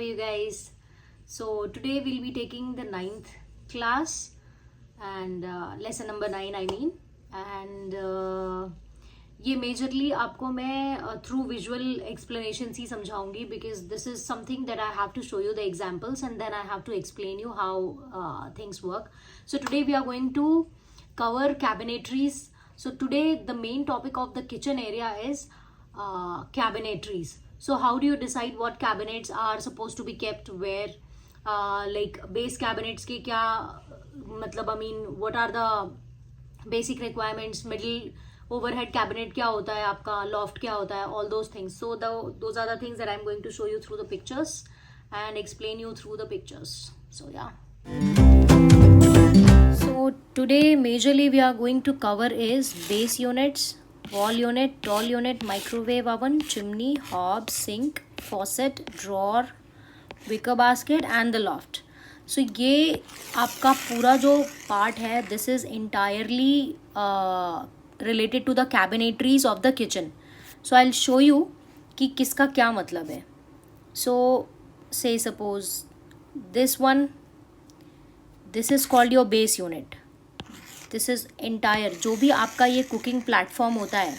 are you guys? So today we'll be taking the ninth class and lesson number 9 I mean. And ये majorly आपको मैं through visual explanation ही समझाऊंगी because this is something that I have to show you the examples and then I have to explain you how things work. So today we are going to cover cabinetries. So today the main topic of the kitchen area is cabinetries. So how do you decide what cabinets are supposed to be kept where? Like base cabinets के क्या मतलब I mean what are the basic requirements? Middle overhead cabinet क्या होता है आपका, loft क्या होता है, all those things. So those are the things that I'm going to show you through the pictures and explain you through the pictures. So yeah. So today majorly we are going to cover is base units, wall unit, tall unit, microwave oven, chimney, hob, sink, faucet, drawer, wicker basket and the loft. So ये आपका पूरा जो part है this is entirely related to the cabinetries of the kitchen. So I'll show you कि किसका क्या मतलब है. So say suppose this one, this is called your base unit. This is entire जो भी आपका ये कुकिंग प्लेटफॉर्म होता है,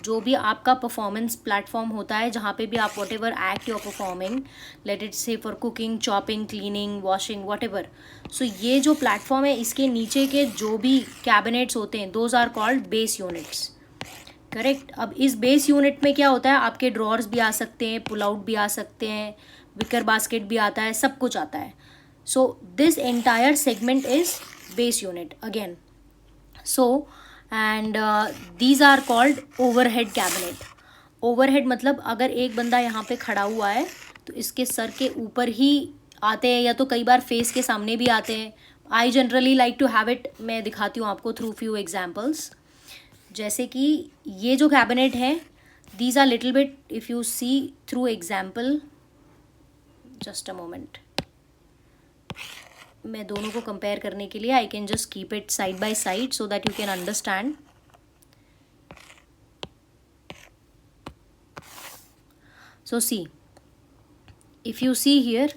जो भी आपका परफॉर्मेंस प्लेटफॉर्म होता है, जहाँ पे भी आप whatever act you are performing, let it say for cooking, chopping, cleaning, washing, whatever. So ये जो प्लेटफॉर्म है इसके नीचे के जो भी कैबिनेट्स होते हैं those are called base units. Correct. अब इस बेस यूनिट में क्या होता है, आपके ड्रॉर्स भी आ सकते हैं, पुल आउट भी आ सकते हैं, विकर बास्केट भी आता है, सब कुछ आता है. So this entire segment is base unit again. So and these are called overhead cabinet. Overhead मतलब अगर एक बंदा यहाँ पे खड़ा हुआ है तो इसके सर के ऊपर ही आते हैं या तो कई बार फेस के सामने भी आते हैं. I generally like to have it. मैं दिखाती हूँ आपको through few examples. जैसे कि ये जो कैबिनेट है these are little bit if you see through example. Just a moment. मैं दोनों को कंपेयर करने के लिए I can just keep it side by side so that you can understand. So see if you see here,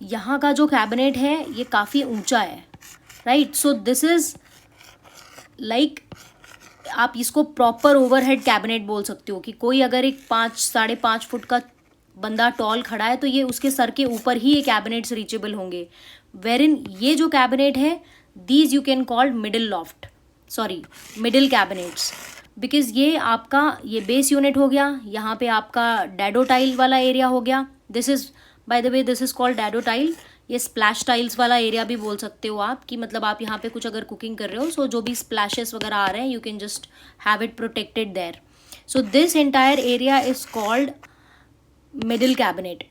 यहाँ का जो cabinet है ये काफ़ी ऊंचा है, right. So this is like आप इसको प्रॉपर ओवरहेड कैबिनेट बोल सकते हो कि कोई अगर एक 5-5.5 फुट का बंदा टॉल खड़ा है तो ये उसके सर के ऊपर ही ये कैबिनेट्स रीचेबल होंगे. वेरिन ये जो कैबिनेट है these you can call middle loft, sorry middle cabinets, because ये आपका ये बेस यूनिट हो गया, यहाँ पे आपका डैडो टाइल वाला एरिया हो गया. This is by the way this is called dado tile. ये स्प्लैश टाइल्स वाला एरिया भी बोल सकते हो आप कि मतलब आप यहाँ पे कुछ अगर कुकिंग कर रहे हो सो जो भी स्प्लैशेस वगैरह आ रहे हैं you can just have it protected there. So this entire area is called middle cabinet.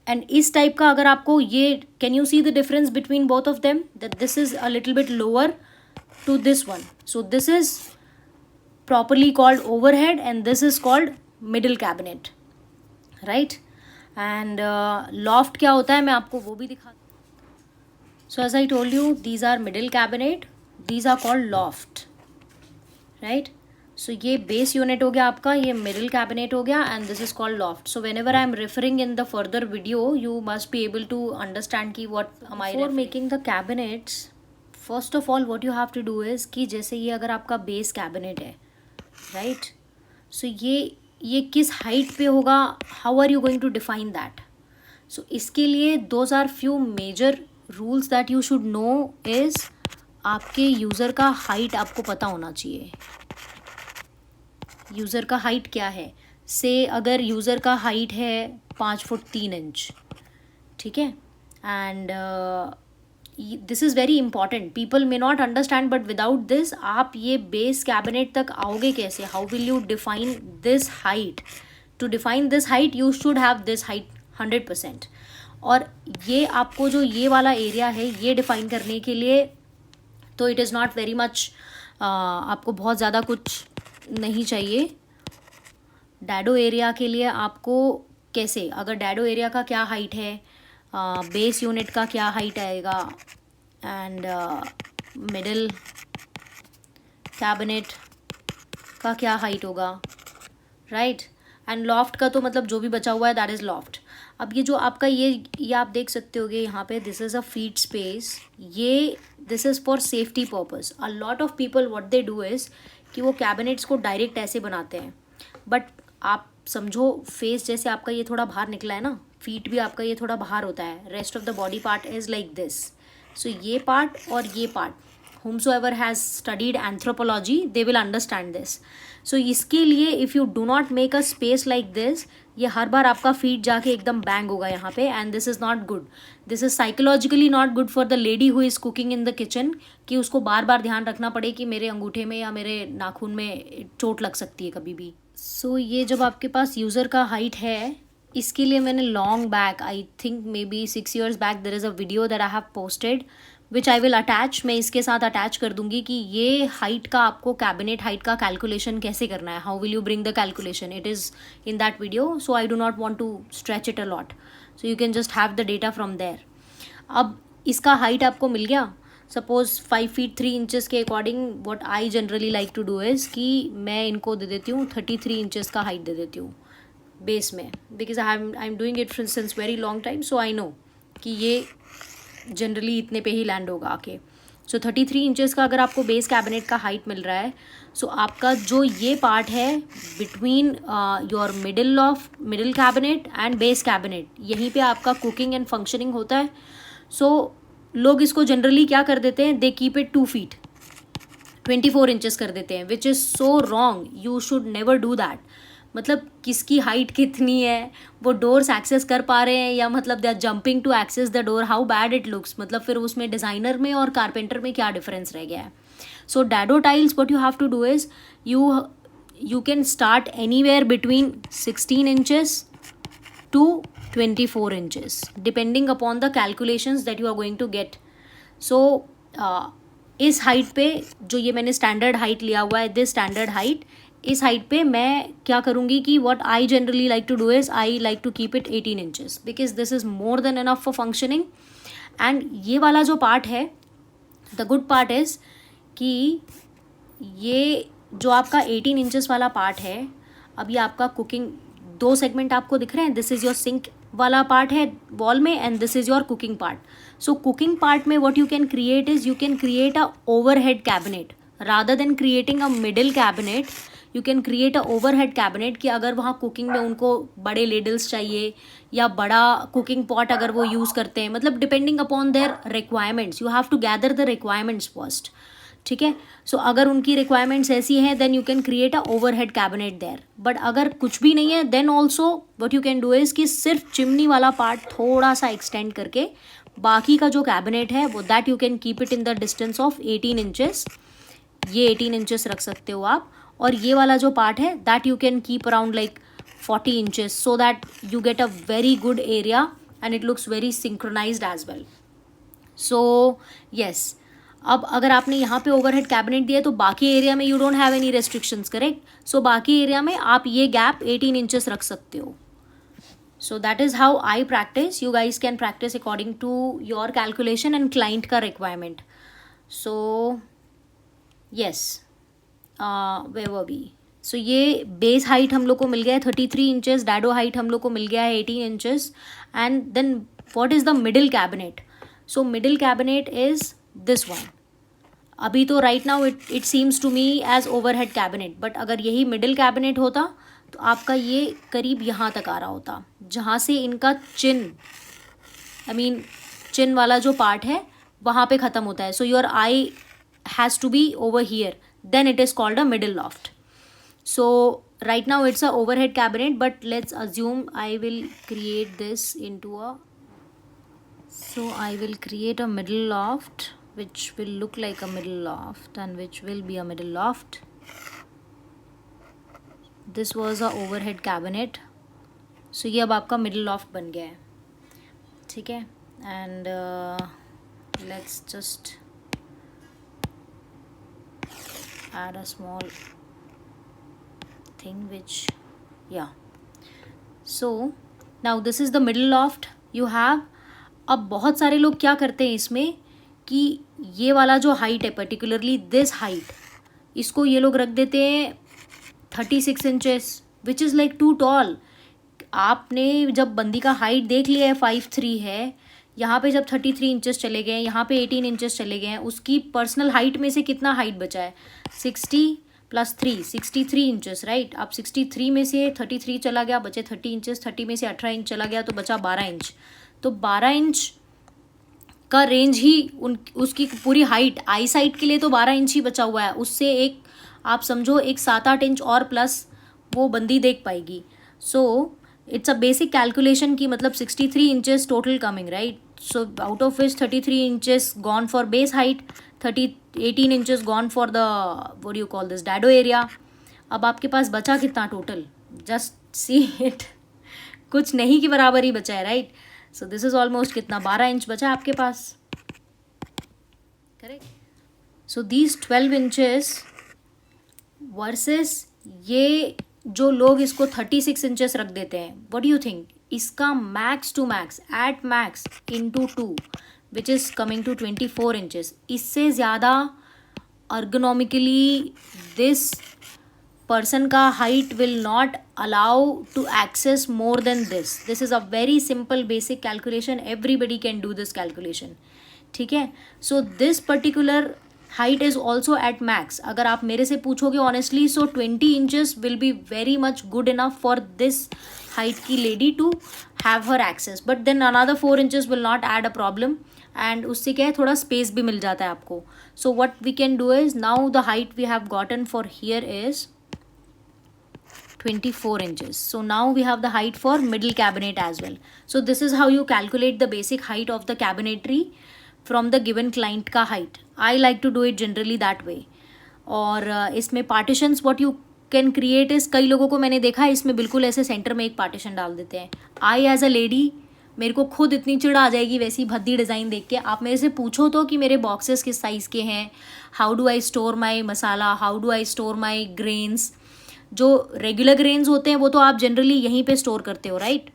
And इस टाइप का अगर आपको ये can you see the difference between both of them that this is a little bit lower to this one. So this is properly called overhead and this is called middle cabinet, right. And loft क्या होता है मैं आपको वो भी दिखा. So as I told you these are middle cabinet, these are called loft, right. So ये base unit हो गया आपका, ये मिडिल कैबिनेट हो गया and this is called loft. So whenever I am referring in the further video you must be able to understand की what for making the cabinets. First of all what you have to do is कि जैसे ये अगर आपका base cabinet है, right. So ये किस height पे होगा, how are you going to define that. So इसके लिए those are few major rules that you should know is आपके यूज़र का हाइट आपको पता होना चाहिए. यूज़र का हाइट क्या है, से अगर यूज़र का हाइट है 5 फुट 3 इंच, ठीक है. And this is very important. People may not understand but without this आप ये बेस कैबिनेट तक आओगे कैसे. How will you define this height. To define this height you should have this height 100%. और ये आपको जो ये वाला एरिया है ये डिफाइन करने के लिए तो it is not very much, आपको बहुत ज़्यादा कुछ नहीं चाहिए. डैडो एरिया के लिए आपको कैसे, अगर डैडो एरिया का क्या हाइट है, बेस यूनिट का क्या हाइट आएगा एंड मिडिल कैबिनेट का क्या हाइट होगा, राइट. एंड लॉफ्ट का तो मतलब जो भी बचा हुआ है दैट इज़ लॉफ्ट. अब ये जो आपका ये आप देख सकते होगे यहाँ पे, this is a feet space, ये this is for safety purpose. A lot of people what they do is कि वो कैबिनेट्स को डायरेक्ट ऐसे बनाते हैं, बट आप समझो फेस जैसे आपका ये थोड़ा बाहर निकला है ना, फीट भी आपका ये थोड़ा बाहर होता है, rest of the body part is like this. So ये पार्ट और ये part, whomsoever has studied anthropology they will understand this. So इसके लिए if you do not make a space like this, ये हर बार आपका फीट जाके एकदम बैंग होगा यहाँ पे, and this is not good, this is psychologically not good for the lady who is cooking in the kitchen, कि उसको बार बार ध्यान रखना पड़े कि मेरे अंगूठे में या मेरे नाखून में चोट लग सकती है कभी भी। सो ये जब आपके पास यूज़र का हाइट है, इसके लिए मैंने long back, I think may be 6 years back, there is a video that I have posted which I will attach, मैं इसके साथ अटैच कर दूंगी कि ये हाइट का आपको कैबिनेट हाइट का कैलकुलेशन कैसे करना है, how will you bring the calculation, it is in that video, so I do not want to stretch it a lot, so you can just have the data from there. अब इसका height आपको मिल गया, suppose 5 feet 3 inches के according what I generally like to do is कि मैं इनको दे देती हूँ 33 inches का हाइट दे देती हूँ बेस में, because I am doing it since very long time, so I know कि ये जनरली इतने पे ही लैंड होगा आके। सो 33 inches का अगर आपको बेस कैबिनेट का हाइट मिल रहा है, सो आपका जो ये पार्ट है between your middle cabinet and base cabinet, यहीं पे आपका कुकिंग एंड फंक्शनिंग होता है। सो लोग इसको जनरली क्या कर देते हैं, they keep it 2 feet 24 inches कर देते हैं, which is so wrong, you should never do that. मतलब किसकी हाइट कितनी है, वो डोर्स एक्सेस कर पा रहे हैं या मतलब they are jumping to access the door, how bad it looks, मतलब फिर उसमें डिज़ाइनर में और कारपेंटर में क्या डिफरेंस रह गया है। So dado tiles what you have to do is you can start anywhere between 16 inches to 24 inches depending upon the calculations that you are going to get. So इस height पे जो ये मैंने स्टैंडर्ड हाइट लिया हुआ है, this standard height, इस height पे मैं क्या करूँगी कि what I generally like to do is I like to keep it 18 inches because this is more than enough for functioning. And ये वाला जो पार्ट है, द गुड पार्ट इज़ कि ये जो आपका 18 inches वाला पार्ट है, अब ये आपका कुकिंग, 2 segment आपको दिख रहे हैं, दिस इज़ योर सिंक वाला पार्ट है वॉल में and this is your cooking part. So cooking part में what you can create is you can create a overhead cabinet rather than creating a middle cabinet, you can create a overhead cabinet कि अगर वहाँ cooking में उनको बड़े लेडल्स चाहिए या बड़ा कुकिंग पॉट अगर वो यूज़ करते हैं, मतलब depending upon their requirements, you have to gather the requirements first, ठीक है। सो अगर उनकी रिक्वायरमेंट्स ऐसी हैं then you can create a overhead cabinet there, but अगर कुछ भी नहीं है then also what you can do is कि सिर्फ चिमनी वाला पार्ट थोड़ा सा एक्सटेंड करके बाकी का जो कैबिनेट है वो that you can keep it in the distance of 18 inches, ये 18 inches रख सकते हो आप, और ये वाला जो पार्ट है that you can keep around like 40 inches so that you get a very good area and it looks very synchronized as well. So yes, अब अगर आपने यहाँ पे ओवरहेड कैबिनेट दिया तो बाकी एरिया में you don't have any restrictions, correct. So बाकी एरिया में आप ये गैप 18 inches रख सकते हो। So that is how I practice, you guys can practice according to your calculation and client का requirement. So yes, where were we, सो ये बेस हाइट हम लोग को मिल गया है 33 inches, डैडो हाइट हम लोग को मिल गया है 18 inches, and then what is the middle cabinet. So middle cabinet is this one. अभी तो right now it seems to me as overhead cabinet, but अगर यही मिडिल कैबिनेट होता तो आपका ये करीब यहाँ तक आ रहा होता, जहाँ से इनका चिन वाला जो पार्ट है वहाँ पे ख़त्म होता है। So your eye has to be over here, then it is called a middle loft. So right now it's a overhead cabinet, but let's assume I will create this into a, so I will create a middle loft which will look like a middle loft and which will be a middle loft. This was a overhead cabinet, so ये अब आपका middle loft बन गया है, ठीक है। and let's just add a small thing which, yeah, so now this is the middle loft you have। अब बहुत सारे लोग क्या करते हैं इसमें कि ये वाला जो हाइट है, पर्टिकुलरली दिस हाइट, इसको ये लोग रख देते हैं 36 inches which is like too tall. आपने जब बंदी का हाइट देख लिया है 5'3" है, यहाँ पे जब 33 इंचेस चले गए हैं, यहाँ पे 18 इंचेस चले गए हैं, उसकी पर्सनल हाइट में से कितना हाइट बचा है? 60 + 3 63 इंचेस, राइट। अब 63 में से 33 चला गया, बचे 30 इंचेस, 30 में से 18 इंच चला गया तो बचा 12 इंच। तो 12 इंच का रेंज ही उसकी पूरी हाइट, आई साइट के लिए तो 12 इंच ही बचा हुआ है। उससे एक आप समझो एक 7-8 इंच और प्लस वो बंदी देख पाएगी। So it's a basic calculation की मतलब 63 inches total coming, right. So out of which 33 inches gone for base height, 18 inches gone for the what you call this dado area. अब आपके पास बचा कितना टोटल? जस्ट सी इट, कुछ नहीं की बराबर ही बचा है, right. So this is almost कितना, 12 इंच बचा आपके पास, correct. So these 12 inches versus ये जो लोग इसको 36 इंचेस रख देते हैं, व्हाट डू यू थिंक? इसका max to max at max into 2 which is coming to 24 inches, इससे ज़्यादा अर्गोनॉमिकली दिस person का height will not allow to access more than this. This is a very simple basic calculation, everybody can do this calculation, ठीक है। So this particular height is also at max. अगर आप मेरे से पूछोगे honestly, so 20 inches will be very much good enough for this height की lady to have her access, but then another 4 inches will not add a problem, and उससे क्या है थोड़ा space भी मिल जाता है आपको। So what we can do is, now the height we have gotten for here is 24 inches. So now we have the height for middle cabinet as well. So this is how you calculate the basic height of the cabinetry from the given client का height. I like to do it generally that way. और इसमें partitions what you can create is, कई लोगों को मैंने देखा है इसमें बिल्कुल ऐसे सेंटर में एक पार्टीशन डाल देते हैं। I as a lady, मेरे को खुद इतनी चिढ़ आ जाएगी वैसी भद्दी डिज़ाइन देख के। आप मेरे से पूछो तो कि मेरे बॉक्सेस किस साइज़ के हैं, how do I store my masala, how do I store my grains. जो रेगुलर ग्रेन्स होते हैं वो तो आप जनरली यहीं पे स्टोर करते हो, राइट।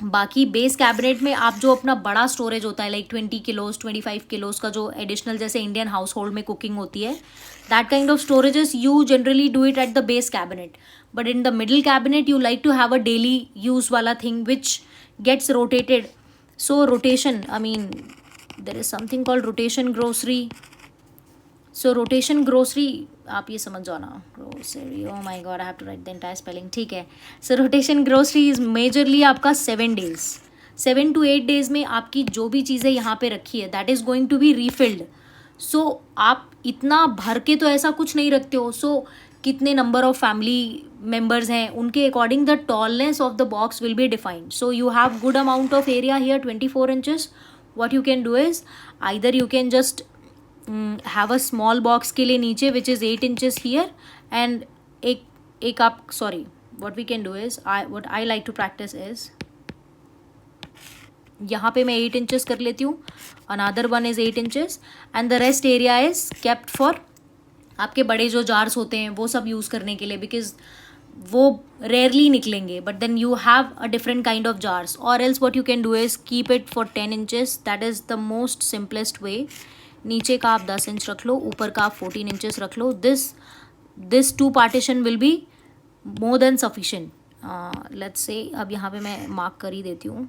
बाकी बेस कैबिनेट में आप जो अपना बड़ा स्टोरेज होता है लाइक 20 किलोज 25 किलोज का जो एडिशनल जैसे इंडियन हाउस होल्ड में कुकिंग होती है, that kind of storages you generally do it at the base cabinet. But in the middle cabinet you like to have a daily use वाला thing which gets rotated. So rotation, I mean there is something called rotation grocery. So rotation grocery आप ये समझ जाओ ना, grocery, oh my God I have to write the entire spelling, ठीक है। सो rotation grocery is majorly आपका 7 days, 7 to 8 days में आपकी जो भी चीज़ें यहाँ पे रखी है that is going to be refilled. So आप इतना भर के तो ऐसा कुछ नहीं रखते हो। सो कितने नंबर ऑफ फैमिली मेम्बर्स हैं उनके according the tallness of the box will be defined. So you have good amount of area here, 24 inches. What you can do is either you can just have a small box के लिए नीचे which is 8 inches here, and एक आप sorry what we can do is what I like to practice is यहाँ पे मैं 8 inches कर लेती हूँ, another one is 8 inches and the rest area is kept for आपके बड़े जो जार्स होते हैं वो सब यूज़ करने के लिए, बिकॉज वो रेयरली निकलेंगे, but then you have a different kind of jars. और else what you can do is keep it for 10 inches, that is the most simplest way. नीचे का आप 10 इंच रख लो, ऊपर का आप 14 इंचेस रख लो। This 2 partition will be more than sufficient. Let's say अब यहाँ पे मैं मार्क कर ही देती हूँ।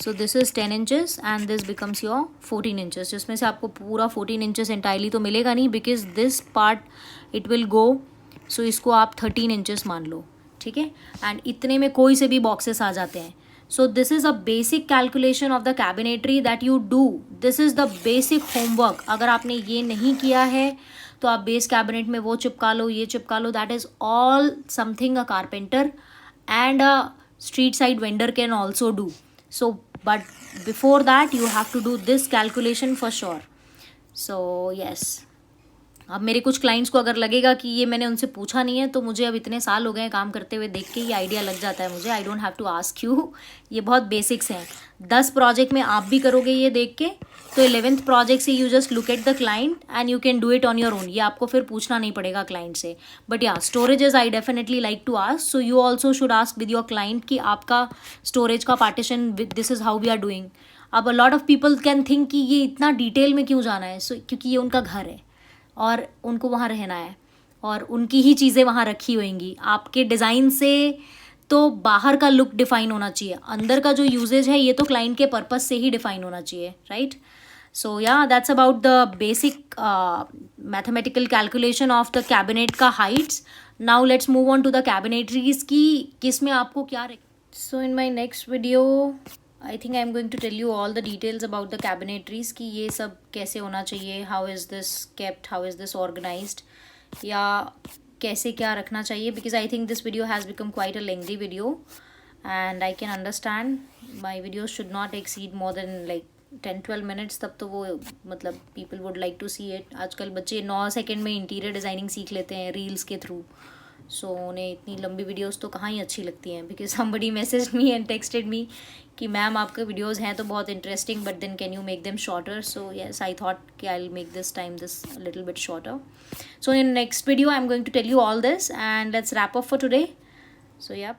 So this is 10 inches and this becomes your 14 inches, जिसमें से आपको पूरा 14 इंचेस एंटायरली तो मिलेगा नहीं because this part it will go. So इसको आप 13 इंचेस मान लो, ठीक है। एंड इतने में कोई से भी बॉक्सेस आ जाते हैं। So this is a basic calculation of the cabinetry that you do. This is the basic homework. अगर आपने ये नहीं किया है तो आप बेस कैबिनेट में वो चिपका लो, ये चिपका लो, that is all something a carpenter and a street side vendor can also do. So but before that you have to do this calculation for sure. So yes. अब मेरे कुछ क्लाइंट्स को अगर लगेगा कि ये मैंने उनसे पूछा नहीं है, तो मुझे अब इतने साल हो गए हैं काम करते हुए, देख के ये आइडिया लग जाता है मुझे। I don't have to ask you, ये बहुत बेसिक्स हैं। 10 प्रोजेक्ट में आप भी करोगे ये देख के, तो 11th प्रोजेक्ट से you just look at the client and you can do it on your own. ये आपको फिर पूछना नहीं पड़ेगा क्लाइंट से। बट या storages I definitely like to ask, so you also should ask with your client कि आपका स्टोरेज का partition this is how we are doing. अब a lot of people can think कि ये इतना डिटेल में क्यों जाना है। सो क्योंकि ये उनका घर है और उनको वहाँ रहना है और उनकी ही चीज़ें वहाँ रखी होंगी। आपके डिज़ाइन से तो बाहर का लुक डिफाइन होना चाहिए, अंदर का जो यूजेज है ये तो क्लाइंट के पर्पज से ही डिफाइन होना चाहिए, राइट? सो या that's about the basic mathematical calculation of the cabinet का heights. Now let's move on to the cabinetries की किस में आपको क्या. So in my next video I think I am going to tell you all the details about the cabinetries कि ये सब कैसे होना चाहिए, how is this kept, how is this organized, या कैसे क्या रखना चाहिए. Because I think this video has become quite a lengthy video and I can understand my video should not exceed more than like 10-12 minutes. तब तो वो मतलब people would like to see it. आजकल बच्चे 9 सेकेंड में interior designing सीख लेते हैं रील्स के थ्रू. सो उन्हें इतनी लंबी वीडियोस तो कहाँ ही अच्छी लगती हैं. Because somebody messaged me and texted me कि मैम आपके वीडियोस हैं तो बहुत interesting but then can you make them shorter. So yes I thought कि I will make this time this little bit shorter. So in next video I am going to tell you all this, and let's wrap up for today. So yeah,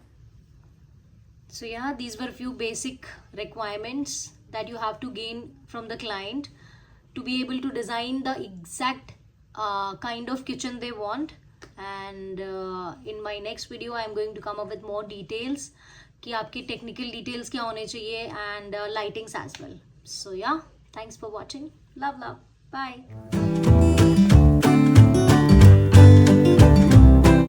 these were few basic requirements that you have to gain from the client to be able to design the exact kind of kitchen they want. And in my next video I am going to come up with more details कि आपकी technical details क्या होने चाहिए, and lightings as well. So yeah, thanks for watching. Love, bye.